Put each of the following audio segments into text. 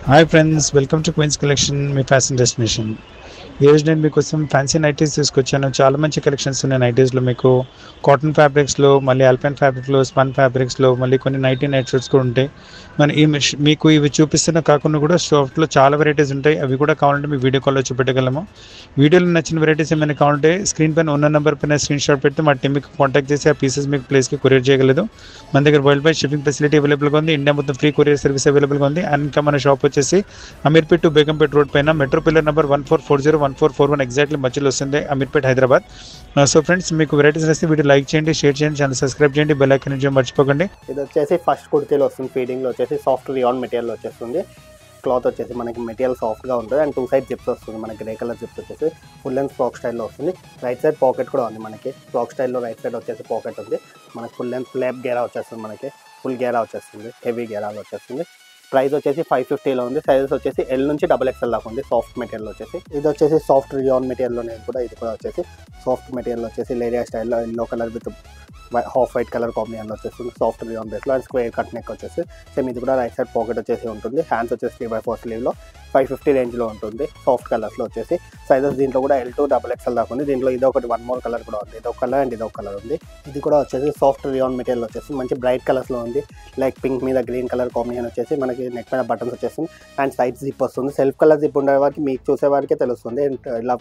Hi friends, welcome to Queens Collection, మీ fashion destination. ఈరోజు నేను మీకోసం ఫ్యాన్సీ నైటీస్ తీసుకొచ్చాను. చాలా మంచి కలెక్షన్స్ ఉన్నాయి నైటీస్లో. మీకు కాటన్ ఫ్యాబ్రిక్స్లో, మళ్ళీ ఆల్పైన్ ఫ్యాబ్రిక్లో, స్పన్ ఫ్యాబ్రిక్స్లో, మళ్ళీ కొన్ని నైట్ షర్ట్స్ కూడా ఉంటాయి. మన మీకు ఇవి చూపిస్తున్న కాకుండా కూడా షాప్లో చాలా వెరైటీస్ ఉంటాయి. అవి కూడా కావాలంటే మీ వీడియో కాల్లో చూపెట్టగలము. వీడియోలో నచ్చిన వెరైటీస్ ఏమైనా కావాలంటే స్క్రీన్ పైన ఉన్న నెంబర్ పైన స్క్రీన్ షాట్ పెడితే మా టీం మీకు కాంటాక్ట్ చేసి ఆ పీసెస్ మీకు ప్లేస్కి కొరియర్ చేయగలదు. మన దగ్గర వరల్డ్ వైడ్ షిప్పింగ్ ఫెసిలిటీ అవైలబుల్గా ఉంది. ఇండియా మొత్తం ఫ్రీ కొరియర్ సర్వీస్ అవైలబుల్గా ఉంది. అండ్ ఇంకా మన షాప్ వచ్చేసి అమీర్పేట్ టు బేగంపేట్ రోడ్ పైన మెట్రో పిల్లర్ నెంబర్ 14401441 ఎగ్జాక్ట్లీ మధ్యలో వస్తుంది, అమీర్పేట్, హైదరాబాద్. సో ఫ్రెండ్స్, మీకు వెరైటీస్ వస్తే వీడియో లైక్ చేయండి, షేర్ చేయండి, ఛానల్ సబ్స్క్రైబ్ చేయండి, బెల్ ఐకాన్ నుంచి మర్చిపోకండి. ఇది వచ్చేసి ఫస్ట్ కుర్తీలో వస్తుంది. ఫీడింగ్లో వచ్చేసి సాఫ్ట్ రియాన్ మెటీరియల్ వచ్చేస్తుంది. క్లాత్ వచ్చేసి మనకి మెటీరియల్ సాఫ్ట్గా ఉంటుంది అండ్ 2 సైడ్ జిప్స్ వస్తుంది. మనకి గ్రే కలర్ జిప్స్ వచ్చేసి ఫుల్ లెంత్ ఫ్రాక్ స్టైల్లో వస్తుంది. రైట్ సైడ్ పాకెట్ కూడా ఉంది. మనకి ఫ్రాక్ స్టైల్లో రైట్ సైడ్ వచ్చేసి పాకెట్ ఉంది. మనకి ఫుల్ లెంత్ ఫ్లాప్ గేరా వచ్చేస్తుంది. మనకి ఫుల్ గేరా వచ్చేస్తుంది, హెవీ గేరాలు వచ్చేస్తుంది. ప్రైస్ వచ్చేసి 550లో ఉంది. సైజెస్ వచ్చేసి ఎల్ నుంచి XXL దాకా ఉంది. సాఫ్ట్ మెటీరియల్ వచ్చేసి ఇది వచ్చేసి సాఫ్ట్ రియాన్ మెటీరియల్లోనే ఇది కూడా వచ్చేసి సాఫ్ట్ మెటీరియల్ వచ్చేసి లేరియా స్టైల్లో yellow colour with half white colour కాంబినేషన్లో వచ్చేస్తుంది. సాఫ్ట్ రియాన్ బేస్లో అండ్ స్క్వేర్ కట్ నెక్ వచ్చేసి సేమ్. ఇది కూడా రైట్ సైడ్ పాకెట్ వచ్చేసి ఉంటుంది. హ్యాండ్స్ వచ్చేసి 3/4 స్లీవ్లో 550 రేంజ్లో ఉంటుంది. సాఫ్ట్ కలర్స్లో వచ్చేసి సైజెస్ దీంట్లో కూడా L to XXL దాకా ఉంది. దీంట్లో ఇది ఒకటి 1 more కలర్ కూడా ఉంది. ఇది ఒక కలర్ అండ్ ఇది ఒక కలర్ ఉంది. ఇది కూడా వచ్చేసి సాఫ్ట్ రియాన్ మెటీరియల్ వచ్చేసి మంచి బ్రైట్ కలర్స్లో ఉంది. లైక్ పింక్ మీద గ్రీన్ కలర్ కాంబినేషన్ వచ్చేసి మనకి నెక్ పైన బటన్స్ వచ్చేస్తుంది అండ్ సైడ్ జిప్ వస్తుంది. సెల్ఫ్ కలర్ జిప్ ఉండే వారికి మీకు చూసే వారికే తెలుస్తుంది. ఇలా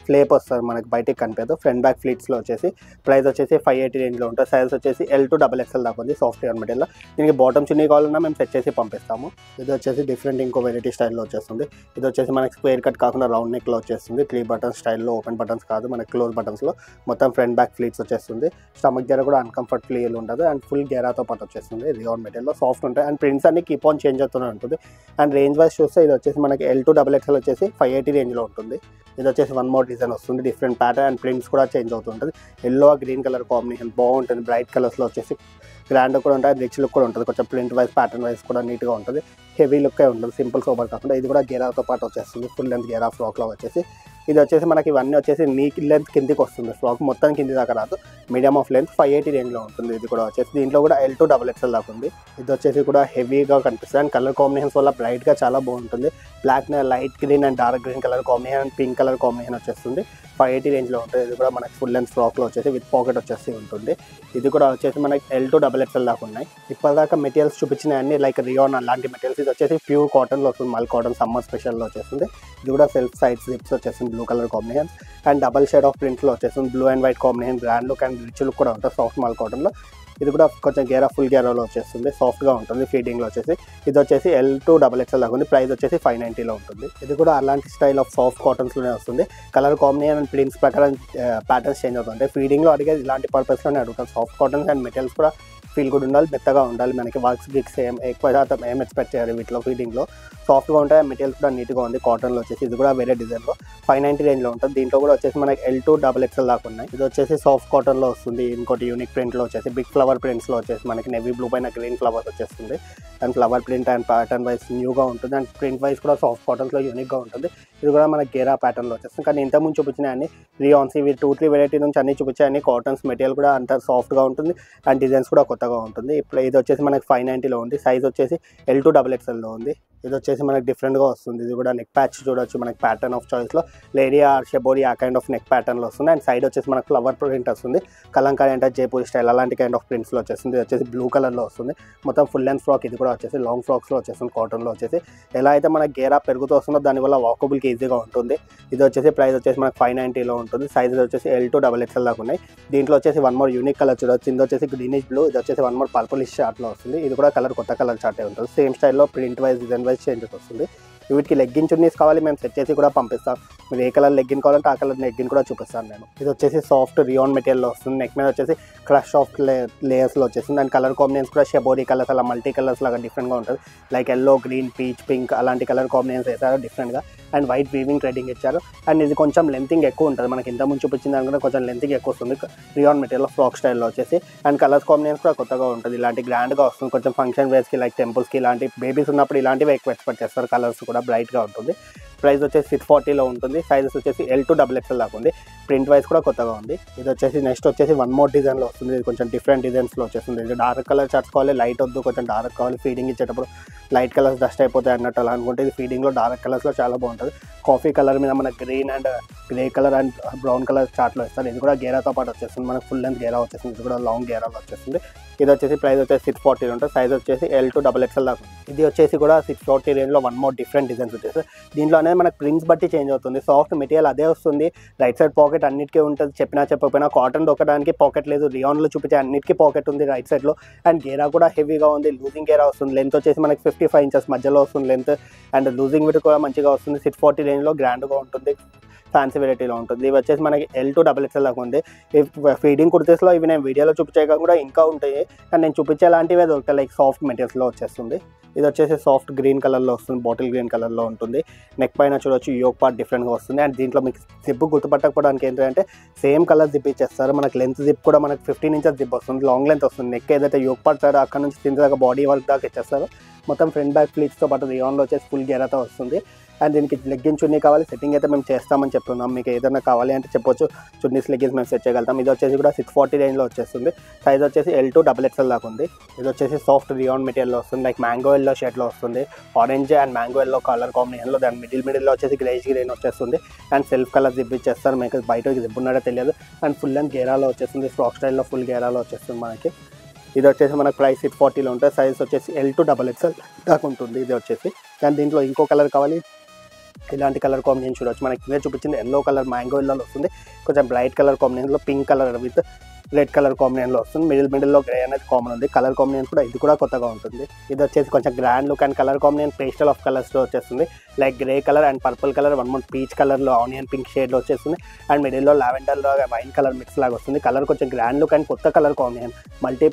ఫ్లేప్ వస్తుంది, మనకి బయటకి కనిపించదు. ఫ్రంట్ బ్యాక్ ఫ్లీట్స్లో వచ్చేసి ప్రైస్ వచ్చేసి 580 రేంజ్లో ఉంటుంది. సైజ్ వచ్చేసి L to XXL దాకా ఉంది. Soft rayon material. దీనికి బాటమ్ చున్నీ కావాలన్నా మేము సెట్ చేసి పంపిస్తాము. ఇది వచ్చేసి డిఫరెంట్ ఇంకో వెరైటీ స్టైల్లో వచ్చేస్తుంది. ఇది వచ్చేసి మనకి స్క్వేర్ కట్ కాకుండా రౌండ్ నెక్లో వచ్చేస్తుంది. 3 బటన్స్ స్టైల్లో, ఓపెన్ బటన్స్ కాదు, మనకి క్లోజ్ బటన్స్లో మొత్తం ఫ్రంట్ బ్యాక్ ఫ్లీట్స్ వచ్చేస్తుంది. స్టమక్ గేరా కూడా అన్కంఫర్ట్ ఫీల్ ఉంటుంది అండ్ ఫుల్ గేరాతో పాటు వచ్చేస్తుంది. రియాన్ మెటీరియల్లో సాఫ్ట్ ఉంటాయి అండ్ ప్రింట్స్ అన్ని కీప్ ఆన్ చేంజ్ అవుతూనే ఉంటుంది. అండ్ రేంజ్ వైజ్ చూస్తే ఇది వచ్చేసి మనకి L to XXL వచ్చేసి 580 రేంజ్లో ఉంటుంది. ఇది వచ్చేసి 1 more డిజైన్ వస్తుంది. డిఫరెంట్ ప్యాటర్న్ అండ్ ప్రింట్స్ కూడా చేంజ్ అవుతుంటుంది. ఎల్లో గ్రీన్ కలర్ కాంబినేషన్ బాగుంటుంది. బ్రైట్ కలర్స్లో వచ్చేసి గ్రాండ్ కూడా ఉంటుంది, రిచ్ లుక్ కూడా ఉంటుంది. కొంచెం ప్రింట్ వైజ్ ప్యాటర్న్ వైజ్ కూడా నీట్గా ఉంటుంది. హెవీ లుక్కే ఉంటుంది, సింపుల్ సోబర్ కాకుండా. ఇది కూడా గేరాతో పాటు వచ్చేస్తుంది. ఫుల్ లెంత్ గేరా ఫ్రాక్లో వచ్చేసి ఇది వచ్చేసి మనకి ఇవన్నీ వచ్చేసి నీ లెంత్ కిందికి వస్తుంది. ఫ్రాక్ మొత్తం కింది దాకా రాదు, మీడియం ఆఫ్ లెంత్ 580 రేంజ్లో ఉంటుంది. ఇది కూడా వచ్చేసి దీంట్లో కూడా L to XXL దాకా ఉంది. ఇది వచ్చేసి కూడా హెవీగా కనిపిస్తుంది అండ్ కలర్ కాంబినేషన్స్ వల్ల బ్రైట్గా చాలా బాగుంటుంది. Black light green and dark green colour combination and pink colour combination వచ్చేస్తుంది. 580 రేంజ్లో ఉంటుంది. ఇది కూడా మనకి ఫుల్ లెంత్ ఫ్రాక్లో వచ్చేసి విత్ పాకెట్ వచ్చేసి ఉంటుంది. ఇది కూడా వచ్చేసి మనకి L to XXL దాకా ఉన్నాయి. ఇప్పటిదాకా మెటీరియల్స్ చూపించిన అన్ని లైక్ రియాన్ అలాంటి మెటీరియల్స్. ఇది వచ్చేసి ప్యూర్ కాటన్లో వస్తుంది. మల్ కాటన్ సమ్మర్ స్పెషల్లో వచ్చేస్తుంది. ఇది కూడా సెల్ఫ్ సైడ్ జిప్స్ వచ్చేస్తుంది. Blue colour combination and double shade of ప్రింట్లో వచ్చేస్తుంది. Blue and white combination grand look and rich look కూడా ఉంటుంది సాఫ్ట్ మల్ కాటన్లో. ఇది కూడా కొంచెం గేరా ఫుల్ గేరాలో వచ్చేస్తుంది. సాఫ్ట్గా ఉంటుంది. ఫీడింగ్లో వచ్చేసి ఇది వచ్చేసి L to XXL దాకా ఉంది. ప్రైస్ వచ్చేసి 590లో ఉంటుంది. ఇది కూడా అలాంటి స్టైల్ ఆఫ్ సాఫ్ట్ కాటన్స్లోనే వస్తుంది. కలర్ కాంబినేషన్ అండ్ ప్రింట్స్ ప్రకారం ప్యాటర్న్స్ చేంజ్ అవుతుంటాయి. ఫీడింగ్లో అడిగేది ఇలాంటి పర్పస్లోనే అడుగుతాం. సాఫ్ట్ కాటన్స్ అండ్ మెటీరియల్స్ కూడా ఫీల్ గుడ్ ఉండాలి, మెత్తగా ఉండాలి. మనకి వర్క్స్ గిక్స్ ఎక్కువ శాతం ఏం ఎక్స్పెక్ట్ చేయాలి వీటిలో. ఫీడింగ్లో సాఫ్ట్గా ఉంటాయి, మెటీరియల్స్ కూడా నీట్గా ఉంది. కాటన్లో వచ్చేసి ఇది కూడా వేరే డిజైన్లో 590 రేంజ్లో ఉంటుంది. దీంట్లో కూడా వచ్చేసి మనకి L to XXL దాకా ఉన్నాయి. ఇది వచ్చేసి సాఫ్ట్ కాటన్లో వస్తుంది. ఇంకోటి యూనిక్ ప్రింట్లో వచ్చేసి బిగ్ ఫ్లవర్ ప్రింట్స్లో వచ్చేసి మనకి నెవీ బ్లూ పైన గ్రీన్ ఫ్లవర్స్ వచ్చేస్తుంది. And flower print and pattern wise న్యూగా ఉంటుంది అండ్ ప్రింట్ వైజ్ కూడా సాఫ్ట్ కాటన్స్లో యూనిక్గా ఉంటుంది. ఇది కూడా మనకి గేరా ప్యాటర్న్లో వచ్చేస్తుంది. కానీ ఇంతకుముందు చూపించిన అన్ని రియాన్స్ ఇవి 2-3 వెరైటీ నుంచి అన్ని చూపించే అన్ని కాటన్స్. మెటీరియల్ కూడా అంత సాఫ్ట్గా ఉంటుంది అండ్ డిజైన్స్ కూడా కొత్తగా ఉంటుంది. ఇప్పుడు ఇది వచ్చేసి మనకి 590లో ఉంది. సైజ్ వచ్చేసి L to XXLలో ఉంది. ఇది వచ్చేసి మనకి డిఫరెంట్గా వస్తుంది. ఇది కూడా నెక్ ప్యాచ్ చూడొచ్చు. మనకి pattern of చాయిస్లో leheriya are shibori ఆ కైండ్ ఆఫ్ నెక్ ప్యాటర్న్లో వస్తుంది. అండ్ సైడ్ వచ్చేసి మనకి ఫ్లవర్ ప్రింట్ వస్తుంది. కలంకారీ అంటే జైపూర్ స్టైల్ అలాంటి కైండ్ ఆఫ్ ప్రింట్స్లో వచ్చేస్తుంది. ఇది వచ్చేసి బ్లూ కలర్లో వస్తుంది. మొత్తం ఫుల్ లెంత్ ఫ్రాక్. ఇది కూడా వచ్చేసి లాంగ్ ఫ్రాక్స్లో వచ్చేస్తుంది. కాటన్లో వచ్చేసి ఎలా అయితే మనకి గేరా పెరుగుతూ వస్తుందో దానివల్ల వాకబుల్కి ఈజీగా ఉంటుంది. ఇది వచ్చేసి ప్రైస్ వచ్చేసి మనకి 590లో ఉంటుంది. సైజెస్ వచ్చేసి L to XXL దాకా ఉన్నాయి. దీంట్లో వచ్చేసి 1 more యూనిక్ కలర్ చూడొచ్చు. ఇది వచ్చేసి గ్రీనిష్ బ్లూ. ఇది వచ్చేసి 1 more పర్పులిష్ షార్ట్లో వస్తుంది. ఇది కూడా కలర్ కొత్త కలర్ చార్టే ఉంటుంది. సేమ్ స్టైల్లో print wise design wise changes వస్తుంది. వీటికి లెగ్గిన్ చున్నీస్ కావాలి, మేము సెట్ చేసి కూడా పంపిస్తాం. మీరు ఏ కలర్ లెగ్గిన్ కావాలంటే ఆ కలర్ లెగ్గిన్ కూడా చూపిస్తాను నేను. ఇది వచ్చేసి సాఫ్ట్ రియాన్ మెటీరియల్లో వస్తుంది. నెక్ మీద వచ్చేసి క్రష్ ఆఫ్ లేయర్స్లో వచ్చేస్తుంది. అండ్ కలర్ కాంబినేషన్స్ కూడా షెబోరీ కలర్స్ అలా మల్టీ కలర్స్ లాగా డిఫరెంట్గా ఉంటుంది. Like yellow, green, peach, pink అలాంటి కలర్ కాంబినేషన్స్ వేసారు డిఫరెంట్గా. అండ్ వైట్ వీవింగ్ థ్రెడ్డింగ్ ఇచ్చారు. అండ్ ఇది కొంచెం లెంతింగ్ ఎక్కువ ఉంటుంది. మనకి ఇంతకుముందు చూపించిన దానికన్నా కొంచెం లెంతింగ్ ఎక్కువ వస్తుంది రియాన్ మెటీరియల్ ఫ్రాక్ స్టైల్లో వచ్చేసి. అండ్ కలర్స్ కాంబినేషన్స్ కూడా కొత్తగా ఉంటుంది. ఇలాంటి గ్రాండ్గా వస్తుంది. కొంచెం ఫంక్షన్ వేర్స్కి లైక్ టెంపుల్స్కి ఇలాంటి బేబీస్ ఉన్నప్పుడు ఇలాంటివి ఎక్కువ ఎక్స్పెక్ట్ చేస్తారు. కలర్స్ కూడా బ్రైట్గా ఉంటుంది. ప్రైస్ వచ్చేసి 640లో ఉంటుంది. సైజెస్ వచ్చేసి L2 XXL దాకా ఉంది. ప్రింట్ వైజ్ కూడా కొత్తగా ఉంది. ఇది వచ్చేసి నెక్స్ట్ వచ్చేసి వన్ మోర్ డిజైన్లో వస్తుంది. ఇది కొంచెం డిఫరెంట్ డిజైన్స్లో వచ్చేస్తుంది. ఇది డార్క్ కలర్ చార్ట్స్ కావాలి, లైట్ వద్దు, కొంచెం డార్క్ కావాలి, ఫీడింగ్ ఇచ్చేటప్పుడు లైట్ కలర్స్ డస్ట్ అయిపోతాయి అన్నట్టు అలా అనుకుంటే ఇది ఫీడింగ్లో డార్క్ కలర్స్లో చాలా బాగుంటుంది. కాఫీ కలర్ మీద మన green and grey colour and brown colour చార్ట్లో ఇస్తారు. ఇది కూడా గేరాతో పాటు వచ్చేస్తుంది, మనకు ఫుల్ లెంత్ గేరా వచ్చేస్తుంది. ఇది కూడా లాంగ్ గేరాలో వచ్చేస్తుంది. ఇది వచ్చేసి ప్రైస్ వచ్చేసి 640 ఉంటుంది. సైజ్ వచ్చేసి L2 XXL దాకా. ఇది వచ్చేసి కూడా 640 రేంజ్లో వన్ మోర్ డిఫరెంట్ డిజైన్స్ వచ్చేసి దీంట్లో అనేది మనకు ప్రింట్స్ బట్టి చేంజ్ అవుతుంది. సాఫ్ట్ మెటీరియల్ అదే వస్తుంది. రైట్ సైడ్ పాకెట్ అన్నిటికీ ఉంటుంది. చెప్పినా చెప్పకపోయినా కాటన్ దొక్కడానికి పాకెట్ లేదు. రియాన్లో చూపించే అన్నిటికీ పాకెట్ ఉంది రైట్ సైడ్లో. అండ్ గేరా కూడా హెవీగా ఉంది, లూజింగ్ గేరా వస్తుంది. లెంత్ వచ్చేసి మనకి 55 ఇంచెస్ మధ్యలో వస్తుంది లెంత్. అండ్ లూజింగ్ విత్ కూడా మంచిగా వస్తుంది. 640 రేంజ్లో గ్రాండ్గా ఉంటుంది, ఫ్యాన్సీ వెరైటీలో ఉంటుంది. ఇవి వచ్చేసి మనకి L2 XXL దాకా ఉంది. ఈ ఫీడింగ్ కుర్తీస్లో ఇవి నేను వీడియోలో చూపించాక కూడా ఇంకా ఉంటాయి, కానీ నేను చూపించేలాంటివే దొరుకుతాయి. లైక్ సాఫ్ట్ మెటీరియల్స్లో వచ్చేస్తుంది. ఇది వచ్చేసి సాఫ్ట్ గ్రీన్ కలర్లో వస్తుంది, బాటిల్ గ్రీన్ కలర్లో ఉంటుంది. నెక్ పైన చూడొచ్చు యోక్ పార్ట్ డిఫరెంట్గా వస్తుంది. అండ్ దీంట్లో మీకు జిప్ గుర్తుపట్టకపోవడానికి ఏంటంటే సేమ్ కలర్ జిప్ ఇచ్చేస్తారు. మనకి లెంత్ జిప్ కూడా మనకి 15 ఇంచెస్ జిప్ వస్తుంది, లాంగ్ లెంత్ వస్తుంది. నెక్ ఏదైతే యోక్ పార్ట్ సైడ్ అక్కడ నుంచి కింద దాకా బాడీ వర్క్ దాకా ఇచ్చేస్తారు. మొత్తం ఫ్రంట్ బ్యాక్ ఫ్లీట్స్తో పాటు రియాన్లో వచ్చేసి ఫుల్ గేరాతో వస్తుంది. అండ్ దీనికి లెగ్గిన్ చున్నీ కావాలి, సెట్టింగ్ అయితే మేము చేస్తామని చెప్తున్నాం. మీకు ఏదైనా కావాలి అంటే చెప్పొచ్చు, చున్నీస్ లెగ్గిన్స్ మేము సెట్ చేయగలుగుతాం. ఇది వచ్చేసి కూడా 640 రేంజ్లో వచ్చేస్తుంది. సైజ్ వచ్చేసి L2 XXL దాకా ఉంది. ఇది వచ్చేసి సాఫ్ట్ రియాన్ మెటీరియల్లో వస్తుంది. లైక్ మ్యాంగో ఎల్లో షేడ్లో వస్తుంది. Orange and mango yellow colour కాంబినేషన్లో దాని మిడిల్లో వచ్చేసి గ్రేష్ గ్రీన్ వచ్చేస్తుంది. అండ్ సెల్ఫ్ కలర్ జిప్ ఇచ్చేస్తారు. మీకు బయట జిప్ ఉన్నాడో తెలియదు. అండ్ ఫుల్ అండ్ గేరాలో వచ్చేస్తుంది, ఫ్రాక్ స్టైల్లో ఫుల్ గేరాలో వచ్చేస్తుంది మనకి. ఇది వచ్చేసి మనకు ప్రైస్ 640లో ఉంటుంది. సైజ్ వచ్చేసి L2 XXL దాకా ఉంటుంది. ఇది వచ్చేసి కానీ దీంట్లో ఇంకో కలర్ కావాలి, ఇలాంటి కలర్ కాంబినేషన్ చూడవచ్చు. మనకి కింద చూపించింది ఎల్లో కలర్ మ్యాంగో ఎల్లోలో వస్తుంది. కొంచెం బ్రైట్ కలర్ కాంబినేషన్లో pink colour with red colour కాంబినేషన్లో వస్తుంది. మిడిల్లో గ్రే అనేది కామన్ ఉంది. కలర్ కాంబినేషన్ కూడా ఇది కూడా కొత్తగా ఉంటుంది. ఇది వచ్చేసి కొంచెం grand look and colour combination pastel of కలర్స్లో వచ్చేస్తుంది. Like grey colour and purple colour, one more peach కలర్లో ఆనియన్ పింక్ షేడ్లో వచ్చేస్తుంది. అండ్ మిడిల్లో లావెండర్లో వైన్ కలర్ మిక్స్ లాగా వస్తుంది. కలర్ కొంచెం గ్రాండ్ లుక్ అండ్ కొత్త colour combination. Multi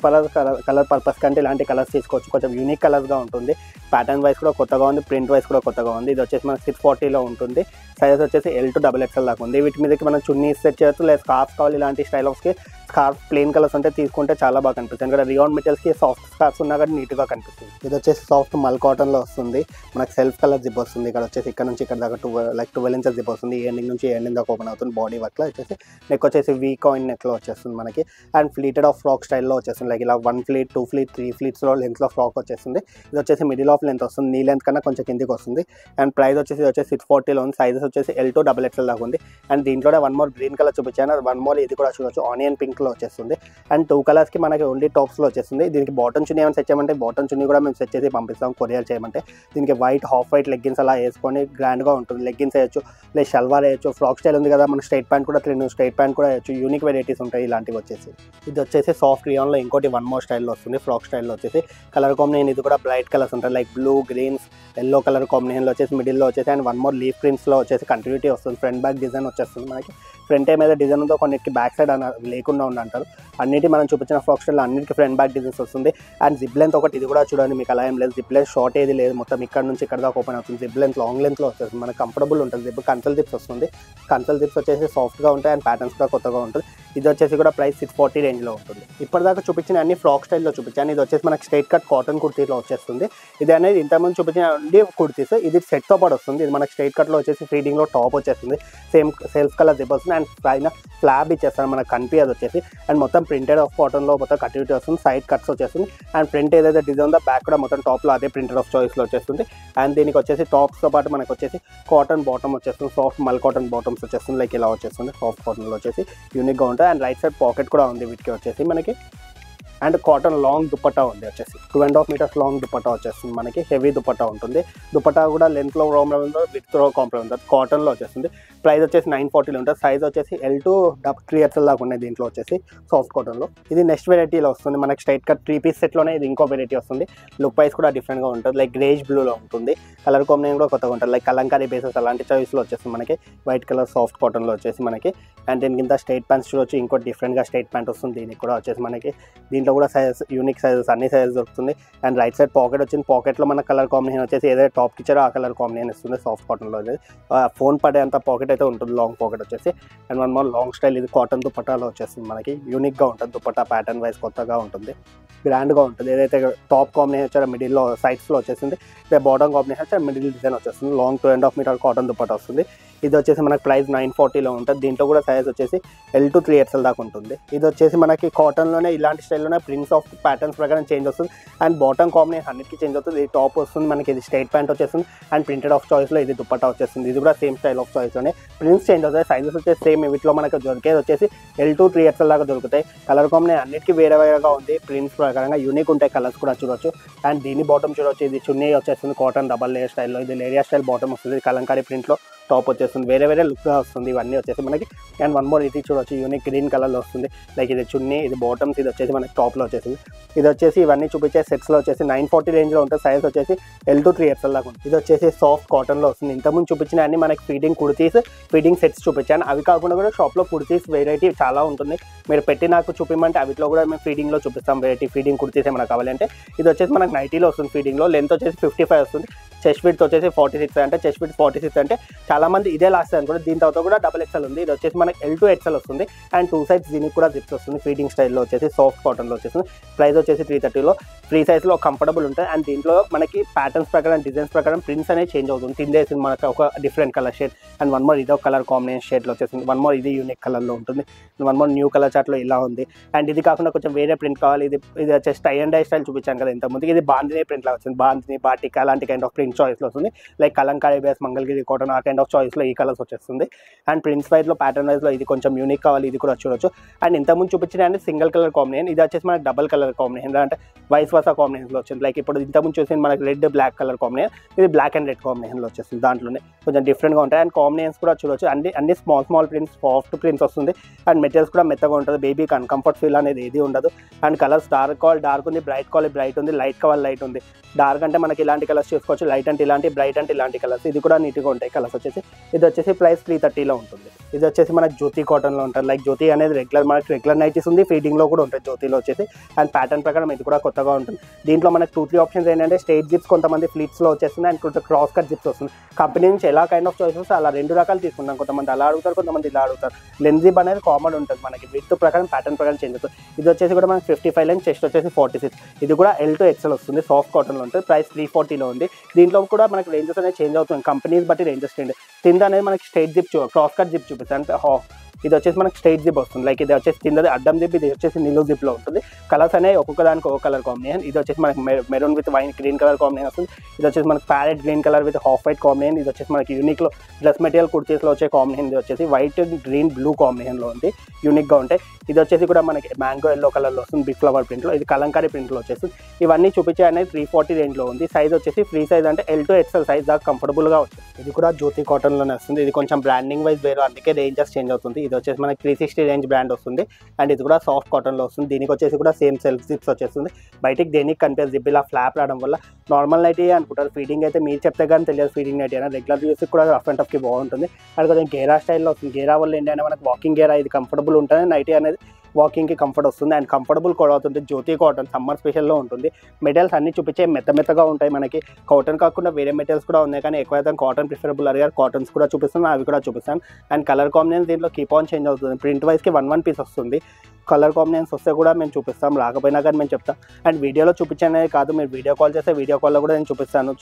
colour purpose కంటే ఇలాంటి కలర్స్ తీసుకోవచ్చు. కొంచెం యూనిక్ కలర్స్గా ఉంటుంది. ప్యాటర్న్ వైజ్ కూడా కొత్తగా ఉంది, ప్రింట్ వైజ్ కూడా కొత్తగా ఉంది. ఇది వచ్చేసి మనకి 640లో ఉంటుంది. సైజ్ వచ్చేసి L2 XXL దాకా ఉంది. వీటి మీదకి మనం చున్నీ సెట్ చేయొచ్చు, లేదా స్కార్ఫ్ కావాలి ఇలాంటి స్టైల్ ఆఫ్కి స్కార్ఫ్ ప్లెయిన్ కలర్స్ అంటే తీసుకుంటే చాలా బాగా కనిపిస్తుంది. ఇక్కడ రియాన్ మెటీరియల్స్కి సాఫ్ట్ స్కార్ఫ్స్ ఉన్నా కానీ నీట్గా కనిపిస్తుంది. ఇది వచ్చేసి సాఫ్ట్ మల్ కాటన్లో వస్తుంది. మనకు సెల్ఫ్ కలర్ జిప్ వస్తుంది. ఇక్కడ వచ్చేసి ఇక్కడ నుంచి ఇక్కడ దాకా 12 ఇంచెస్ జిప్ వస్తుంది. ఎండింగ్ నుంచి ఎండింగ్ దాకా ఓపెన్ అవుతుంది. బాడీ వర్క్లో వచ్చేసి నెక్ వచ్చేసి వీ కాయిన్ నెక్లో వచ్చేస్తుంది మనకి. అండ్ ఫ్లీటెడ్ ఆఫ్ ఫ్రాక్ స్టైల్లో వచ్చేస్తుంది. లైక్ ఇలా 1 ఫ్లీట్ 2 ఫ్లీట్ 3 ఫ్లీట్స్లో లెంత్లో ఫ్రాక్ వచ్చేస్తుంది. ఇది వచ్చేసి మిడిల్ ఆఫ్ లెంత్ వస్తుంది, నీ లెంత్ కన్నా కొంచెం కిందికి వస్తుంది. అండ్ ప్రైస్ వచ్చేసి 640లో ఉంది. సైజెస్ వచ్చేసి L2 XXL దాకా ఉంది. అండ్ దీంట్లోనే వన్ మోర్ గ్రీన్ కలర్ చూపించాను, వన్ మోర్ ఇది కూడా చూడొచ్చు ఆనియన్ పింక్లో వచ్చేస్తుంది. అండ్ 2 కలర్స్కి మనకి ఓన్లీ టాప్స్లో వచ్చేస్తుంది. దీనికి బాటమ్ చున్నీ ఏమైనా సెట్ చేయమంటే బాటమ్ చున్నీ కూడా మేము సెట్ చేసి పంపిస్తాం కొరియర్ చేయమంటే. దీనికి వైట్ హాఫ్ వైట్ లెగ్గిన్స్ అలా వేసుకొని గ్రాండ్గా ఉంటుంది. లెగ్గిన్స్ వేయచ్చు, లేదా షల్వార్ వేయచ్చు. ఫ్రాక్ స్టైల్ ఉంది కదా, మన స్ట్రైట్ ప్యాంట్ కూడా స్ట్రైట్ ప్యాంట్ కూడా వేయచ్చు. యూనిక్ వెరైటీస్ ఉంటాయి ఇలాంటివి వచ్చేసి. ఇది వచ్చేసి సాఫ్ట్ రియాన్లో ఇంకోటి వన్ మోర్ స్టైల్లో వస్తుంది. ఫ్రాక్ స్టైల్లో వచ్చేసి కలర్ కాంబినేషన్ ఇది కూడా బ్రైట్ కలర్స్ ఉంటాయి. Like blue, greens, yellow colour కాంబినేషన్లో వచ్చేసి మిడిల్లో వచ్చేసి అండ్ వన్ మోర్ లీఫ్ ప్రింట్స్లో వచ్చేసి కంటిన్యూటీ వస్తుంది. ఫ్రంట్ బ్యాక్ డిజైన్ వచ్చేస్తుంది మనకి. ఫ్రంట్ ఏమైనా డిజైన్ ఉందో కొన్నిటికి బ్యాక్ సైడ్ లేకుండా ఉందంటారు. అన్నిటి మనం చూపించిన ఫ్రాక్ స్టైల్లో అన్నిటికీ ఫ్రంట్ బ్యాక్ డిజైన్స్ వస్తుంది. అండ్ జిప్ లెంత్ ఒకటి ఇది కూడా చూడండి, మీకు అలా ఏం లేదు. జిప్ లెంత్ షార్ట్ ఏది లేదు, మొత్తం ఇక్కడ నుంచి ఇక్కడ దాకా ఓపెన్ అవుతుంది. జిప్ లెంత్ లాంగ్ లెంత్లో వచ్చేస్తుంది, మనకు కంఫర్టబుల్ ఉంటుంది. జిప్ కన్సల్ జిప్స్ వస్తుంది. కన్సల్ జిప్స్ వచ్చేసి సాఫ్ట్గా ఉంటాయి అండ్ ప్యాటర్న్స్ కూడా కొత్తగా ఉంటుంది. ఇది వచ్చేసి కూడా ప్రైస్ 640 రేంజ్లో ఉంటుంది. ఇప్పటిదాకా చూపించిన అన్ని ఫ్రాక్ స్టైల్లో చూపించాను. ఇది వచ్చేసి మనకి స్ట్రైట్ కట్ కాటన్ కుర్తీలో వచ్చేస్తుంది. ఇది అనేది ఇంతకుముందు చూపించిన కుర్తీస్ ఇది సెట్తో పాటు వస్తుంది. ఇది మనకి స్ట్రైట్ కట్లో వచ్చేసి ఫీడింగ్లో టాప్ వచ్చేస్తుంది. సేమ్ సెల్ఫ్ కలర్ జిప్ వస్తుంది. అండ్ పైన ఫ్లాబ్ ఇచ్చేస్తారు, మనకు కనిపించదు వచ్చేసి. అండ్ మొత్తం ప్రింటెడ్ ఆఫ్ కాటన్లో మొత్తం కంటిన్యూటీ వస్తుంది. సైడ్ కట్స్ వచ్చేస్తుంది. అండ్ ఫ్రంట్ ఏదైతే డిజైన్ ఉందో బ్యాక్ కూడా మొత్తం టాప్లో అదే ప్రింటెడ్ ఆఫ్ చాయిస్లో వచ్చేస్తుంది. అండ్ దీనికి వచ్చేసి టాప్స్తో పాటు మనకు వచ్చేసి కాటన్ బాటమ్ వచ్చేస్తుంది. సాఫ్ట్ మల్ కాటన్ బాటమ్స్ వచ్చేస్తుంది. లైక్ ఇలా వచ్చేస్తుంది సాఫ్ట్ కాటన్లో వచ్చేసి యూనిక్గా ఉంటుంది. అండ్ రైట్ సైడ్ పాకెట్ కూడా ఉంది వీటికి వచ్చేసి మనకి. అండ్ కాటన్ లాంగ్ దుపట్టా ఉంది వచ్చేసి 2.5 మీటర్స్ లాంగ్ దుపట్టా వచ్చేస్తుంది మనకి. హెవీ దుపట్టా ఉంటుంది. దుపట్టా కూడా లెంత్లో ప్రాబ్లం ఉందో విత్లో కాంప్రమైజ్ ఉంటుంది. కాటన్లో వచ్చేస్తుంది. ప్రైస్ వచ్చేసి 940లో ఉంటుంది. సైజ్ వచ్చేసి L2 XXL దాకా ఉన్నాయి దీంట్లో వచ్చేసి సాఫ్ట్ కాటన్లో. ఇది నెక్స్ట్ వెరైటీలో వస్తుంది మనకి. స్ట్రైట్ కట్ 3 పీస్ సెట్లోనే ఇది ఇంకో వెరైటీ వస్తుంది. లుక్ వైజ్ కూడా డిఫరెంట్గా ఉంటుంది. లైక్ గ్రేష్ బ్లూలో ఉంటుంది. కలర్ కాంబినేషన్ కూడా కొత్తగా ఉంటుంది. లైక్ కలంకారీ బేసెస్ అలాంటి చాయిస్లో వచ్చేస్తుంది మనకి. వైట్ కలర్ సాఫ్ట్ కాటన్లో వచ్చేసి మనకి. అండ్ దీని కింద స్ట్రైట్ ప్యాంట్స్ చూడొచ్చు. ఇంకో డిఫరెంట్గా స్ట్రైట్ ప్యాంట్ వస్తుంది దీనికి కూడా వచ్చేసి మనకి. దీంట్లో కూడా సైజ్ యూనిక్ సైజెస్ అన్ని సైజెస్ దొరుకుతుంది. అండ్ రైట్ సైడ్ పాకెట్ వచ్చింది. పాకెట్లో మన కలర్ కాంబినేషన్ వచ్చేసి ఏదైతే టాప్కి ఇచ్చారో ఆ కలర్ కాంబినేషన్ ఇస్తుంది సాఫ్ట్ కాటన్లో. ఫోన్ పడే అంత పాకెట్ అయితే ఉంటుంది, లాంగ్ పాకెట్ వచ్చేసి. And one more long style ఇది కాటన్ దుపట్టాలో వచ్చేస్తుంది మనకి. యూనిక్గా ఉంటుంది దుపట్టా, ప్యాటర్న్ వైజ్ కొత్తగా ఉంటుంది. గ్రాండ్గా ఉంటుంది. ఏదైతే టాప్ కాంబినేషన్ వచ్చారో మిడిల్లో సైడ్స్లో వచ్చేసింది, బాటమ్ కాంబినేషన్ వచ్చారు మిడిల్ డిజైన్ వచ్చేస్తుంది. లాంగ్ 2.5 మీటర్ కాటన్ దుపట్టా వస్తుంది. ఇది వచ్చేసి మనకి ప్రైస్ 940లో ఉంటుంది. దీంట్లో కూడా సైజ్ వచ్చేసి L to 3XL దాకా ఉంటుంది. ఇది వచ్చేసి మనకి కాటన్లోనే ఇలాంటి స్టైల్లోనే ప్రింట్స్ ఆఫ్ ప్యాటర్న్స్ ప్రకారం చేంజ్ వస్తుంది. అండ్ బాటమ్ కాంబినేషన్ అన్నిటికీ చేంజ్ అవుతుంది. ఇది టాప్ వస్తుంది మనకి, ఇది స్ట్రైట్ ప్యాంట్ వచ్చేస్తుంది. అండ్ ప్రింటెడ్ ఆఫ్ చాయిస్లో ఇది దుపట్టా వచ్చేస్తుంది. ఇది కూడా సేమ్ స్టైల్ ఆఫ్ చాయిస్లోనే ప్రింట్స్ చేంజ్ అవుతాయి. సైజెస్ వచ్చేసి సేమ్. వీటిలో మనకి దొరికేది వచ్చేసి L to 3XL దాకా దొరుకుతాయి. కలర్ కాంబినేషన్ అన్నిటికీ వేరే వేరేగా ఉంది. ప్రింట్స్ ప్రకారంగా యూనిక్ ఉంటాయి. కలర్స్ కూడా చూడొచ్చు. అండ్ దీని బాటమ్ చూడొచ్చు. ఇది చున్నీ వచ్చేస్తుంది కాటన్ డబల్ లేయర్ స్టైల్లో. ఇది లేరియా స్టైల్ బాటమ్ వస్తుంది. కలంకారీ ప్రింట్లో టాప్ వచ్చేస్తుంది. వేరే వేరే లుక్గా వస్తుంది ఇవన్నీ వచ్చేసి మనకి. అండ్ వన్ మోర్ ఇది చూడొచ్చు, యూనిక్ గ్రీన్ కలర్లో వస్తుంది. లైక్ ఇది చున్నీ, ఇది బాటమ్స్, ఇది వచ్చేసి మనకి టాప్లో వచ్చేసింది. ఇది వచ్చేసి ఇవన్నీ చూపించే సెట్స్లో వచ్చేసి 940 రేంజ్లో ఉంటుంది. సైజ్ వచ్చేసి L to 3XL దాకా ఉంటుంది. ఇది వచ్చేసి సాఫ్ట్ కాటన్లో వస్తుంది. ఇంతకుముందు చూపించిన అన్ని మనకి ఫీడింగ్ కుర్తీస్, ఫీడింగ్ సెట్స్ చూపించాను. అవి కాకుండా కూడా షాప్లో కుర్తీస్ వెరైటీ చాలా ఉంటుంది. మీరు పెట్టి నాకు చూపించమంటే అవిట్లో కూడా మేము ఫీడింగ్లో చూపిస్తాం. వెరైటీ ఫీడింగ్ కుర్తీస్ ఏమైనా కావాలంటే. ఇది వచ్చేసి మనకి 90లో వస్తుంది ఫీడింగ్లో. లెంత్ వచ్చేసి 55 వస్తుంది. చెస్ట్ విడ్త్ వచ్చేసి 46 అంటే చెస్ట్ విడ్త్ 46 అంటే చాలామంది ఇదే లాస్ట్ అనుకుంటే. దీని తర్వాత కూడా XXL ఉంది. ఇది వచ్చేసి మనకి L to XL వస్తుంది. అండ్ 2 సైడ్స్ దీనికి కూడా జిప్స్ వస్తుంది. ఫీడింగ్ స్టైల్లో వచ్చేసి సాఫ్ట్ కాటన్లో వచ్చేసింది. ప్రైస్ వచ్చేసి 330లో. ఫ్రీ సైజ్లో కంఫర్టబుల్ ఉంటుంది. అండ్ దీంట్లో మనకి ప్యాటర్న్స్ ప్రకారం, డిజైన్స్ ప్రకారం ప్రింట్స్ అనేది చేంజ్ అవుతుంది. తిందేసి మనకి ఒక different colour shade. And one more ఇదో కలర్ కాంబినేషన్ షేడ్లో వచ్చేసింది. వన్ మోర్ ఇది యూనిక్ కలర్లో ఉంటుంది. వన్ మోర్ న్యూ కలర్ చార్ట్లో ఇలా ఉంది. అండ్ ఇది కాకుండా కొంచెం వేరే ప్రింట్ కావాలి. ఇది వచ్చేసి టై అండ్ డై స్టైల్ చూపించాను కదా ఇంతకుముందు. ఇది బాందిని ప్రింట్లో వచ్చింది. బాందిని, బాటిక్ అలాంటి కైండ్ ఆఫ్ ప్రింట్ చాయిస్లో వస్తుంది. Like Kalamkari base, Mangalagiri cotton ఆ కైండ్ ఆఫ్ చాయిస్లో ఈ కలర్స్ వచ్చేస్తుంది. అండ్ ప్రింట్స్ వైజ్లో, ప్యాటర్న్ వైజ్లో ఇది కొంచెం యూనిక్ కావాలి. ఇది కూడా చూడొచ్చు. అండ్ ఇంతకుముందు చూపించిన అంటే సింగిల్ కలర్ కాంబినేషన్. ఇది వచ్చేసి మనకి డబల్ కలర్ కాంబినేషన్, అంటే వైస్ వర్సా కాంబినేషన్లో వచ్చింది. లైక్ ఇప్పుడు ఇంతకుముందు చూసింది మనకి రెడ్ బ్లాక్ కలర్ కాంబినేషన్. ఇది బ్లాక్ అండ్ రెడ్ కాంబినేషన్లో వచ్చేస్తుంది. దాంట్లోనే కొంచెం డిఫరెంట్గా ఉంటాయి. అండ్ కాంబినేషన్స్ కూడా చూడొచ్చు. అన్ని స్మాల్ ప్రింట్స్, సాఫ్ట్ ప్రింట్స్ వస్తుంది. అండ్ మెటీరియల్స్ కూడా మెత్తగా ఉంటుంది. బేబీకి అన్కంఫర్ట్ ఫీల్ అనేది ఏది ఉండదు. అండ్ కలర్స్ డార్క్ కావాలి డార్క్ ఉంది, బ్రైట్ కావాలి బ్రైట్ ఉంది, లైట్ కావాలి లైట్ ఉంది. డార్క్ అంటే మనకి ఇలాంటి కలర్స్ చూసుకోవచ్చు, లైట్ అంటే ఇలాంటి, బ్రైట్ అంటే ఇలాంటి కలర్స్. ఇది కూడా నీట్గా ఉంటాయి కలర్స్ వచ్చేసి. ఇది వచ్చేసి ప్రైస్ 330లో ఉంటుంది. ఇది వచ్చేసి మనకి జ్యోతి కాటన్లో ఉంటుంది. లైక్ జ్యోతి అనేది మనకి రెగ్యులర్ నైటీస్ ఉంది, ఫీడింగ్లో కూడా ఉంటుంది జ్యోతిలో వచ్చేసి. అండ్ ప్యాటర్న్ ప్రకారం ఇది కూడా కొత్తగా ఉంటుంది. దీంట్లో మనకి 2-3 ఆప్షన్స్ ఏంటంటే స్ట్రైట్ జిప్స్, కొంతమంది ఫ్లీట్స్లో వచ్చేస్తుంది. అండ్ కొంచెం క్రాస్ కట్ జిప్స్ వస్తుంది. కంపెనీ నుంచి ఎలా కైండ్ ఆఫ్ చాయిస్ వస్తే అలా 2 రకాలు తీసుకుంటాం. కొంతమంది అలా అడుగుతారు, కొంతమంది ఇలా అడుగుతారు. లెన్స్ జిప్ అనేది కామన్ ఉంటుంది మనకి. విడ్త్ ప్రకారం, ప్యాటర్న్ ప్రకారం చేంజ్ అవుతుంది. ఇది వచ్చేసి కూడా మనకి 55 లెన్స్, చెస్ట్ వచ్చేసి 46. ఇది కూడా L to XL వస్తుంది. సాఫ్ట్ కాటన్లో ఉంటుంది. ప్రైస్ 340లో ఉంది. దీంట్లో కూడా మనకి రేంజెస్ అనేది చేంజ్ అవుతుంది. కంపెనీస్ బట్టి రేంజెస్ చేంజ్. కింద అనేది మనకి straight zip, cross cut zip చూపిస్తాను. ఇది వచ్చేసి మనకి స్ట్రైట్ జిప్ వస్తుంది. లైక్ ఇది వచ్చేసి కిందది అడ్డం జిప్, ఇది వచ్చేసి నిలువు జిప్లో ఉంటుంది. కలర్స్ అనేవి ఒక్కొక్క దానికి ఒక కలర్ కాంబినేషన్. ఇది వచ్చేసి మనకి maroon with wine green colour combination వస్తుంది. ఇది వచ్చేసి మనకి parrot green colour with half white combination. ఇది వచ్చేసి మనకి యూనిక్లో డ్రెస్ మెటీరియల్ కుర్తీస్లో వచ్చే కాంబినేషన్. ఇది వచ్చేసి వైట్ గ్రీన్ బ్లూ కాంబినేషన్లో ఉంది. యూనిక్గా ఉంటాయి. ఇది వచ్చేసి కూడా మనకి మ్యాంగో ఎల్లో కలర్లో వస్తుంది, బిగ్ ఫ్లవర్ ప్రింట్లో. ఇది కలంకారీ ప్రింట్లో వచ్చేసి. ఇవన్నీ చూపించే అనేది 340 రేంజ్లో ఉంది. సైజ్ వచ్చేసి ఫ్రీ సైజ్ అంటే L to XL సైజ్ దాకా కంఫర్టబుల్గా వస్తుంది. ఇది కూడా జ్యోతి కాటన్లోనే వస్తుంది. ఇది కొంచెం బ్రాండింగ్ వైజ్ వేరు, అందుకే రేంజెస్ చేంజ్ అవుతుంది. ఇది వచ్చేసి మనకి 360 రేంజ్ బ్రాండ్ వస్తుంది. అండ్ ఇది కూడా సాఫ్ట్ కాటన్లో వస్తుంది. దీనికి వచ్చేసి కూడా సేమ్ సెల్ఫ్ జిప్స్ వచ్చేస్తుంది. బయటికి దేనికి కనిపించే జిప్ ఇలా ఫ్లాప్ రావడం వల్ల నార్మల్ నైటీ అనుకుంటారు. ఫీడింగ్ అయితే మీరు చెప్తే కానీ తెలియదు ఫీడింగ్ నైటీ అయినా. రెగ్యులర్ యూస్కి కూడా రఫ్ అండ్ టఫ్కి బాగుంటుంది. అండ్ కొంచెం గేరా స్టైల్లో వస్తుంది. గేరా వల్ల ఏంటంటే మనకి వాకింగ్ గేరా, ఇది కంఫర్టబుల్ ఉంటుంది. నైటీ అనేది వాకింగ్కి కంఫర్ట్ వస్తుంది. అండ్ కంఫర్టబుల్ కూడా అవుతుంది. జ్యోతి కాటన్ సమ్మర్ స్పెషల్లో ఉంటుంది. మెటీరియల్స్ అన్ని చూపించే మెత్తగా ఉంటాయి. మనకి కాటన్ కాకుండా వేరే మెటీరియల్స్ కూడా ఉన్నాయి, కానీ ఎక్కువ కాటన్ ప్రిఫరబుల్ అడిగారు. కాటన్స్ కూడా చూపిస్తాను, అవి కూడా చూపిస్తాను. అండ్ కలర్ కాంబినేషన్ దీంట్లో కీప్ ఆన్ చేంజ్ అవుతుంది. ప్రింట్ వైజ్కి 1 పీస్ వస్తుంది. కలర్ కాంబినేషన్స్ వస్తే కూడా మేము చూపిస్తాం, రాకపోయినా కానీ మేము చెప్తాం. అండ్ వీడియోలో చూపించనే కాదు, మీరు వీడియో కాల్ చేస్తే వీడియో కాల్లో కూడా నేను చూపిస్తాను.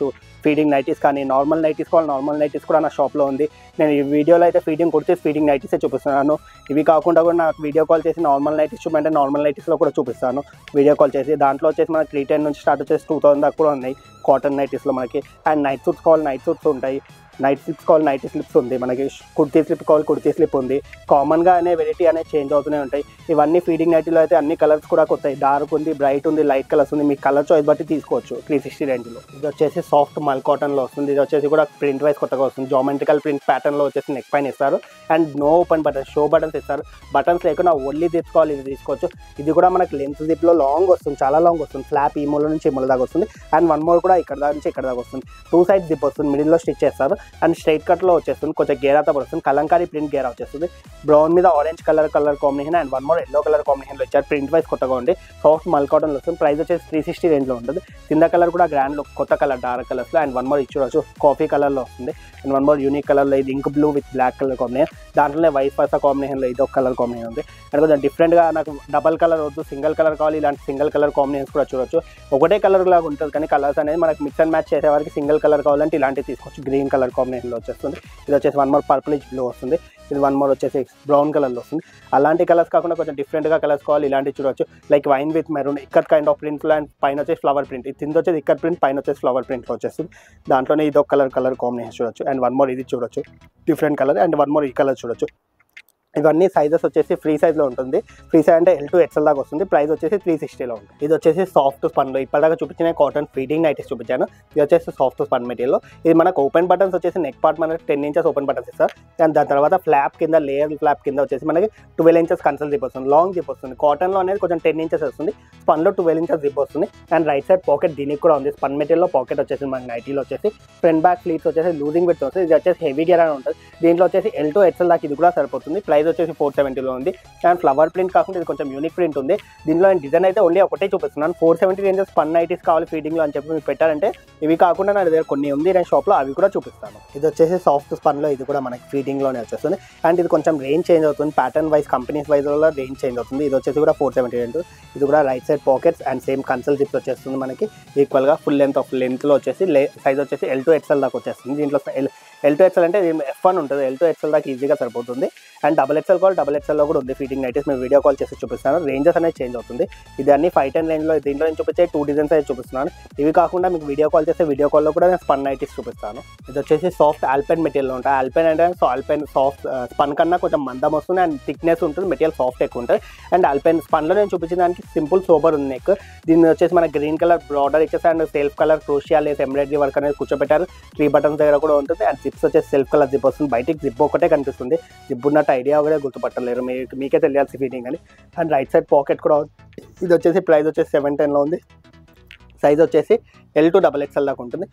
ఫీడింగ్ నైటీస్ కానీ నార్మల్ నైటీస్ కావాలి, నార్మల్ నైటీస్ కూడా నా షాప్లో ఉంది. నేను ఈ వీడియోలో అయితే ఫీడింగ్ కుర్తీస్, ఫీడింగ్ నైటీసే చూపిస్తున్నాను. ఇవి కాకుండా కూడా నాకు వీడియో కాల్ చేసి నార్మల్ నైటీస్ చూపంటే నార్మల్ నైటీస్లో కూడా చూపిస్తాను వీడియో కాల్ చేసి. దాంట్లో వచ్చేసి మనకి 310 నుంచి స్టార్ట్ వచ్చేసి 2000 దాకా కూడా ఉన్నాయి కాటన్ నైటీస్లో మనకి. అండ్ నైట్ సూట్స్ కావాలి, నైట్ సూట్స్ ఉంటాయి. నైట్ స్లిప్స్ కావాలి, నైట్ స్లిప్స్ ఉంది మనకి. కుర్తీ స్లిప్ కావాలి, కుర్తీ స్లిప్ ఉంది. కామన్గా అనే వెరైటీ అనేది చేంజ్ అవుతూనే ఉంటాయి. ఇవన్నీ ఫీడింగ్ నైటీలో అయితే అన్ని కలర్స్ కూడా కొత్తాయి. డార్క్ ఉంది, బ్రైట్ ఉంది, లైట్ కలర్స్ ఉంది. మీ కలర్ చాయిస్ బట్టి తీసుకోవచ్చు 360 రేంజ్లో. ఇది వచ్చేసి సాఫ్ట్ మల్ కాటన్లో వస్తుంది. ఇది వచ్చేసి కూడా ప్రింట్ వైజ్ కొత్తగా వస్తుంది. జామెట్రికల్ ప్రింట్ ప్యాటర్న్లో వచ్చేసి నెక్ పైన ఇస్తారు. And no open button, show buttons ఇస్తారు. బటన్స్ లేకుండా ఓన్లీ తీసుకోవాలి, ఇది తీసుకోవచ్చు. ఇది కూడా మనకి లెన్స్ జిప్లో లాంగ్ వస్తుంది, చాలా లాంగ్ వస్తుంది. ఫ్లాప్ ఈ మూల నుంచి ఈ మూల దాకా వస్తుంది. అండ్ 1 మోర్ కూడా ఇక్కడ దాకా నుంచి ఇక్కడ దాకా వస్తుంది. 2 సైడ్ జిప్ వస్తుంది, మిడిల్లో స్టిచ్ చేస్తారు. అండ్ స్ట్రైట్ కట్లో వచ్చేస్తుంది, కొంచెం గేరాతో వస్తుంది, కలంకారీ ప్రింట్ గేరా వచ్చేస్తుంది, బ్రౌన్ మీద orange colour combination and one more yellow colour కాంబినేషన్లో ఇచ్చారు. ప్రింట్ వైజ్ కొత్తగా ఉంది, సాఫ్ట్ మల్ కాటన్లో వస్తుంది. ప్రైస్ వచ్చేసి 360 రేంజ్లో ఉంటుంది. కింద కలర్ కూడా గ్రాండ్ లుక్, కొత్త కలర్ డార్క్ కలర్స్లో అండ్ వన్ మోర్ ఇచ్చి కాఫీ కలర్లో వస్తుంది. అండ్ వన్ మోర్ యూనిక్ కలర్లో ఇది ink blue with black colour combination, దాంట్లోనే వైట్ పర్సా కాంబినేషన్లో ఇది ఒక కలర్ కాంబినేషన్ ఉంది. అండ్ కొంచెం డిఫరెంట్గా నాకు డబల్ కలర్ వద్దు, సింగిల్ కలర్ కావాలి, ఇలాంటి సింగిల్ కలర్ కాంబినేషన్స్ కూడా చూడొచ్చు. ఒకటే కలర్ లాగా ఉంటుంది కానీ కలర్స్ అనేది మనకి మిక్స్ అండ్ మ్యాచ్ చేసే వారికి సింగిల్ కలర్ కావాలంటే ఇలాంటివి తీసుకోవచ్చు. గ్రీన్ కలర్ కాంబినేషన్లో వచ్చేస్తుంది. ఇది వచ్చేసి వన్ మోర్ పర్పులిష్ బ్లూ వస్తుంది. ఇది వన్ మోర్ వచ్చేసి బ్రౌన్ కలర్లో వస్తుంది. అలాంటి కలర్స్ కాకుండా కొంచెం డిఫరెంట్గా కలర్స్ కావాలి, ఇలాంటివి చూడవచ్చు. Like wine with maroon ikat kind of ప్రింట్లో అండ్ పైన వచ్చేసి ఫ్లవర్ ప్రింట్. ఇది కింద వచ్చేసి ఇక్కత్ ప్రింట్, పైన వచ్చేసి ఫ్లవర్ ప్రింట్లో వచ్చేస్తుంది. దాంట్లోనే ఇది ఒక కలర్ కాంబినేషన్ చూడొచ్చు. అండ్ వన్ మోర్ ఇది చూడొచ్చు different colour and one more ఈ కలర్ చూడొచ్చు. ఇవన్నీ సైజెస్ వచ్చేసి ఫ్రీ సైజ్లో ఉంటుంది. ఫ్రీ సైజ్ అంటే L to XL దాకా వస్తుంది. ప్రైస్ వచ్చేసి 360లో ఉంది. ఇది వచ్చేసి సాఫ్ట్ స్పన్లో ఇప్పటిదాకా చూపించిన కాటన్ ఫీడింగ్ నైటీస్ చూపించాను. ఇది వచ్చేసి సాఫ్ట్ స్పన్ మెటీరియల్లో. ఇది మనకు ఓపెన్ బటన్స్ వచ్చేసి నెక్ పార్ట్ మనకి 10 ఇంచెస్ ఓపెన్ బటన్స్ ఇస్తారు. అండ్ దాని తర్వాత ఫ్లాప్ కింద లేయర్ ఫ్లాప్ కింద వచ్చేసి మనకి 12 ఇంచెస్ కన్సల్ జిప్ వస్తుంది. లాంగ్ జిప్ వస్తుంది. కాటన్లో అనేది కొంచెం 10 ఇంచెస్ వస్తుంది. స్పన్లో 12 ఇంచెస్ జిప్ వస్తుంది. అండ్ రైట్ సైడ్ పాకెట్ దీనికి కూడా ఉంది. స్పన్ మెటీరియల్లో పాకెట్ వచ్చేసి మనకి నైటీలో వచ్చేసి ఫ్రంట్ బ్యాక్ ఫ్లీట్స్ వచ్చేసి లూజింగ్ విత్ వస్తుంది. ఇది వచ్చేసి హెవీ గేర్ అని ఉంటుంది. దీంట్లో వచ్చేసి L to XL దాకా ఇది కూడా సరిపోతుంది. ప్రైస్ వచ్చేసి 470 ఉంది. అండ్ ఫ్లవర్ ప్రింట్ కాకుండా ఇది కొంచెం యూనిక్ ప్రింట్ ఉంది. దీనిలో నేను డిజైన్ అయితే ఓన్లీ ఒకటే చూపిస్తున్నాను. 470 రేంజెస్ స్పన్ నైటీస్ కావాలి ఫీడింగ్లో అని చెప్పి మీకు పెట్టారంటే ఇవి కాకుండా నా దగ్గర కొన్ని ఉంది నేను షాప్లో, అవి కూడా చూపిస్తాను. ఇది వచ్చేసి సాఫ్ట్ స్పన్లో ఇది కూడా మనకి ఫీడింగ్లోనే వచ్చేస్తుంది. అండ్ ఇది కొంచెం రేంజ్ చేంజ్ అవుతుంది, ప్యాటర్న్ వైజ్ కంపెనీస్ వైజ్ వల్ల రేంజ్ చేంజ్ అవుతుంది. ఇది వచ్చేసి కూడా 470 రేంజ్. ఇది కూడా right side pockets and same concealed zips వచ్చేస్తుంది మనకి ఈక్వల్గా. ఫుల్ లెంత్లో వచ్చేసి సైజ్ వచ్చేసి L to XL దాకా వచ్చేస్తుంది. దీంట్లో L to XL అంటే F1 ఉంటుంది. L to XL దాకా ఈజీగా సరిపోతుంది. అండ్ XXL కాల్ XXL లో కూడా ఉంది ఫీడింగ్ నైటీస్. మేము వీడియో కాల్ చేసి చూపిస్తాను. రేంజెస్ అనేది చేంజ్ అవుతుంది. ఇది అన్ని 510 రేంజ్లో. దీంట్లో నేను చూపించే 2 డిజైన్స్ అయితే చూపిస్తున్నాను. ఇవి కాకుండా మీకు వీడియో కాల్ చేస్తే వీడియో కాల్లో కూడా నేను స్పన్ నైటీస్ చూపిస్తాను. ఇది వచ్చేసి సాఫ్ట్ ఆల్పెన్ మెటీరియల్ ఉంటాయి. ఆల్పెన్ అంటే ఆల్పెన్ సాఫ్ట్ స్పన్ కన్నా కొంచెం మందం వస్తుంది అండ్ థిక్నెస్ ఉంటుంది. మెటీరియల్ సాఫ్ట్ ఎక్కువ ఉంటుంది. అండ్ ఆల్పెన్ స్పన్లో నేను చూపించిన దానికి సింపుల్ సోబర్ ఉంది నెక్. దీన్ని వచ్చేసి మన గ్రీన్ కలర్ బార్డర్ ఇచ్చేసి and self colour క్రోషియా Lay's embroidery work అనేది కూర్చోబెట్టారు. 3 బటన్స్ దగ్గర కూడా ఉంటుంది. అండ్ జిప్స్ వచ్చేసి సెల్ఫ్ కలర్ జిప్ వస్తుంది. బయటికి జిప్ ఒకటే కనిపిస్తుంది. జిప్ ఉన్నట్టు ఐడియా కూడా గుర్తుపట్టలేరు, మీకే తెలియాల్సి ఫీడింగ్ అని. అండ్ రైట్ సైడ్ పాకెట్ కూడా. ఇది వచ్చేసి ప్రైస్ వచ్చేసి 710లో ఉంది. సైజ్ వచ్చేసి L to XXL దాకా ఉంటుంది.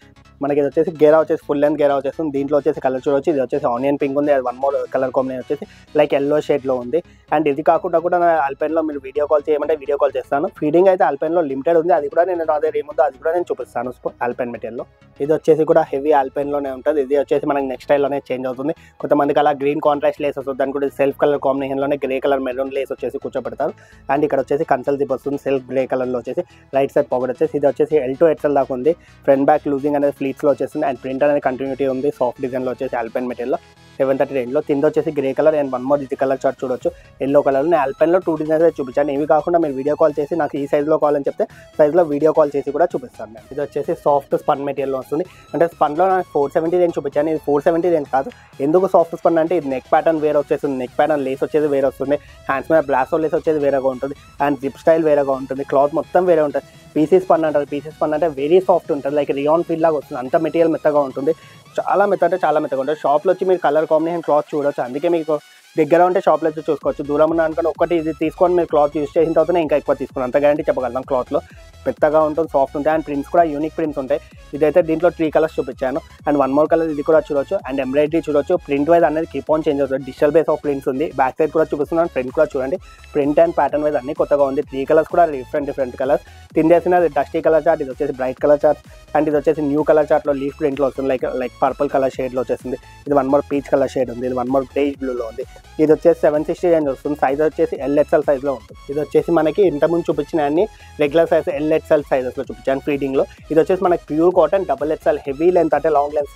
మనకి ఇది వచ్చేసి గేరా వచ్చేసి ఫుల్ లెంత్ గేరా వచ్చేస్తుంది. దీంట్లో వచ్చేసి కలర్ చూడవచ్చు. ఇది వచ్చేసి ఆనియన్ పింక్ ఉంది. అది వన్ మోర్ కలర్ కాంబినేషన్ వచ్చేసి లైక్ ఎల్లో షేడ్లో ఉంది. అండ్ ఇది కాకుండా కూడా ఆల్పెన్లో మీరు వీడియో కాల్ చేయమంటే వీడియో కాల్ చేస్తాను. ఫీడింగ్ అయితే ఆల్పెన్లో లిమిటెడ్ ఉంది. అది కూడా నేను అదే ఏముందో అది కూడా నేను చూపిస్తాను ఆల్పెన్ మెటీరియల్లో. ఇది వచ్చేసి కూడా హెవీ ఆల్పెన్లోనే ఉంటుంది. ఇది వచ్చేసి మనకి నెక్స్ట్ స్టైల్లోనే చేంజ్ అవుతుంది. కొంతమందికి అలా గ్రీన్ కాంట్రాస్ట్ లేస్ వస్తుంది. దాని కూడా సెల్ఫ్ కలర్ కాంబినేషన్లోనే గ్రే కలర్ మెరూన్ లేస్ వచ్చేసి కూర్చోబెడతారు. అండ్ ఇక్కడ వచ్చేసి కన్సల్ జిప్ వస్తుంది. సెల్ఫ్ గ్రే కలర్లో వచ్చేసి రైట్ సైడ్ పాకెట్ వచ్చేసి ఇది వచ్చేసి L to XL దాకా ఉంది. ఫ్రంట్ బ్యాక్ లూజింగ్ అనేది ఫ్లీట్స్లో వచ్చేస్తుంది. అండ్ ప్రింట్ అనేది కంటిన్యూటీ ఉంది. సాఫ్ట్ డిజైన్లో వచ్చేసి ఆల్పెన్ మెటీరియల్లో 730 రేంజ్లో. కింద వచ్చేసి grey colour and one more ఇది కలర్ చార్ట్ చూడొచ్చు ఎల్లో కలర్. నేను ఆల్పెన్లో 2 డిజైన్స్ అయితే చూపించాను. ఇవి కాకుండా మీరు వీడియో కాల్ చేసి నాకు ఈ సైజ్లో కావాలని చెప్తే సైజ్లో వీడియో కాల్ చేసి కూడా చూపిస్తాను నేను. ఇది వచ్చేసి సాఫ్ట్ స్పన్ మెటీరియల్లో వస్తుంది. అంటే స్పన్లో నాకు 470 రేంజ్ చూపించాను. ఇది 470 రేంజ్ కాదు. ఎందుకు సాఫ్ట్ స్పన్ అంటే ఇది నెక్ ప్యాటర్న్ వేరే వచ్చేస్తుంది. నెక్ ప్యాటర్న్ లేస్ వచ్చేది వేరే వస్తుంది. హ్యాండ్స్ మీద బ్లాసో లేస్ వచ్చేది వేరేగా ఉంటుంది. అండ్ జిప్ స్టైల్ వేరేగా ఉంటుంది. క్లాత్ మొత్తం వేరే ఉంటుంది. పీసెస్ స్పన్ అంటారు. పీసెస్ స్పన్ అంటే వెరీ సాఫ్ట్ ఉంటుంది. లైక్ రియాన్ ఫీల్ లాగా వస్తుంది. అంత మెటీరియల్ మెత్తగా ఉంటుంది. చాలా మెత్త అంటే చాలా మెత్తగా ఉంటుంది. షాప్లో వచ్చి మీరు కలర్ కాంబినేషన్ క్లాత్ చూడవచ్చు. అందుకే మీకు దగ్గర ఉంటే షాప్లో వచ్చి చూసుకోవచ్చు. దూరం ఉన్న అనుకోండి ఒకటి ఇది తీసుకొని మీరు క్లాత్ యూస్ చేసిన తర్వాత ఇంకా ఎక్కువ తీసుకుని అంత గ్యారంటీ చెప్పగలుగుతాం. క్లాత్లో మెత్తగా ఉంటుంది, సాఫ్ట్ ఉంటాయి. అండ్ ప్రింట్స్ కూడా యూనిక్ ప్రింట్స్ ఉంటాయి. ఇదైతే దీంట్లో 3 కలర్స్ చూపించాను. అండ్ వన్ మోర్ కలర్ ఇది కూడా చూడొచ్చు. అండ్ ఎంబ్రాయిడరీ చూడొచ్చు. ప్రింట్ వైజ్ అనేది కీప్ ఆన్ చేంజ్ అవుతుంది. డిజిటల్ బేస్ ఆఫ్ ప్రింట్స్ ఉంది. బ్యాక్ సైడ్ కూడా చూపిస్తున్నాను. ఫ్రంట్ కూడా చూడండి. ప్రింట్ అండ్ ప్యాటర్న్ వైజ్ అన్ని కొత్తగా ఉంది. 3 కలర్స్ కూడా డిఫరెంట్ కలర్స్. తిందేసిన డస్టీ కలర్ చార్ట్, ఇది వచ్చేసి బ్రైట్ కలర్ చార్ట్. అండ్ ఇది వచ్చేసి న్యూ కలర్ చార్ట్లో లీఫ్ ప్రింట్లో వస్తుంది. లైక్ పర్పుల్ కలర్ షేడ్లో వచ్చేసింది. ఇది one more peach colour shade ఉంది. ఇది వన్ మోర్ గ్రేష్ బ్లూలో ఉంది. ఇది వచ్చేసి 760 రేంజ్ వస్తుంది. సైజ్ వచ్చేసి LXL సైజ్లో ఉంటుంది. ఇది వచ్చేసి మనకి ఇంతకుముందు చూపించిన అన్ని రెగ్యులర్ సైజ్ LXL సైజెస్లో చూపించాను ఫీడింగ్లో. ఇది వచ్చేసి మనకి pure cotton XXL heavy length అంటే లాంగ్ లెంత్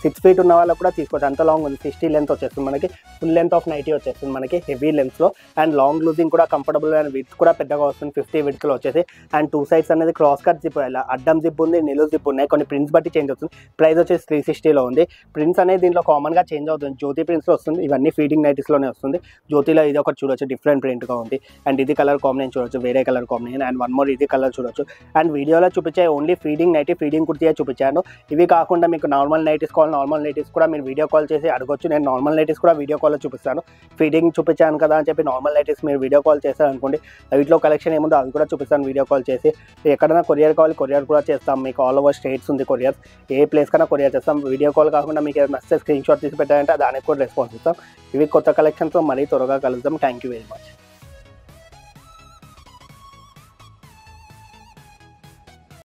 6 feet ఉన్న వాళ్ళకు కూడా తీసుకోవచ్చు. అంత లాంగ్ ఉంది. 60 లెంత్ వచ్చేస్తుంది మనకి. ఫుల్ లెంత్ ఆఫ్ నైటీ వచ్చేస్తుంది మనకి హెవీ లెంత్లో. అండ్ లాంగ్ లూజింగ్ కూడా కంఫర్టబుల్ అండ్ విత్ కూడా పెద్దగా వస్తుంది. 50 విడ్త్లో వచ్చేసి. అండ్ 2 sides అనేది క్రాస్ కట్ జిప్, ఇలా అడ్డం జిప్ ఉంది, నిలువు జిప్ ఉన్నాయి. కొన్ని ప్రింట్స్ బట్టి చేంజ్ అవుతుంది. ప్రైస్ వచ్చేసి 360లో ఉంది. ప్రింట్స్ అనేది దీంట్లో కామన్గా చేంజ్ అవుతుంది. జ్యోతి ప్రింట్స్లో వస్తుంది. ఇవన్నీ ఫీడింగ్ నైటీస్లోనే వస్తుంది. జ్యోతిలో ఇది ఒకటి చూడొచ్చు, డిఫరెంట్ ప్రింట్గా ఉంది. అండ్ ఇది కలర్ కాంబినేషన్ చూడొచ్చు, వేరే colour combination. And one more ఇది కలర్ చూడొచ్చు. చూడొచ్చు. అండ్ వీడియోలో చూపించే ఓన్లీ ఫీడింగ్ నైటీ, ఫీడింగ్ కుర్తీయే చూపించాను. ఇవి కాకుండా మీకు నార్మల్ నైటీస్ కావాలి, నార్మల్ నైటీస్ కూడా మీరు వీడియో కాల్ చేసి అడగొచ్చు. నేను నార్మల్ నైటీస్ కూడా వీడియో కాల్లో చూపిస్తాను. ఫీడింగ్ చూపించాను కదా అని చెప్పి నార్మల్ నైటీస్ మీరు వీడియో కాల్ చేస్తారనుకోండి, వీటిలో కలెక్షన్ ఏముందో అవి కూడా చూపిస్తాను వీడియో కాల్ చేసి. ఎక్కడైనా కొరియర్ కావాలి, కొరియర్ కూడా చేస్తాం. మీకు ఆల్ ఓవర్ స్టేట్స్ ఉంది కొరియర్, ఏ ప్లేస్ కన్నా కొరియర్ చేస్తాం. వీడియో కాల్ కాకుండా మీకు ఏమైనా నచ్చితే స్క్రీన్ షాట్ తీసి పెట్టారంటే దానికి కూడా రెస్పాన్స్ ఇస్తాం. ఇవి కొత్త కలెక్షన్తో మరీ త్వరగా కలుద్దాం. Thank you very much.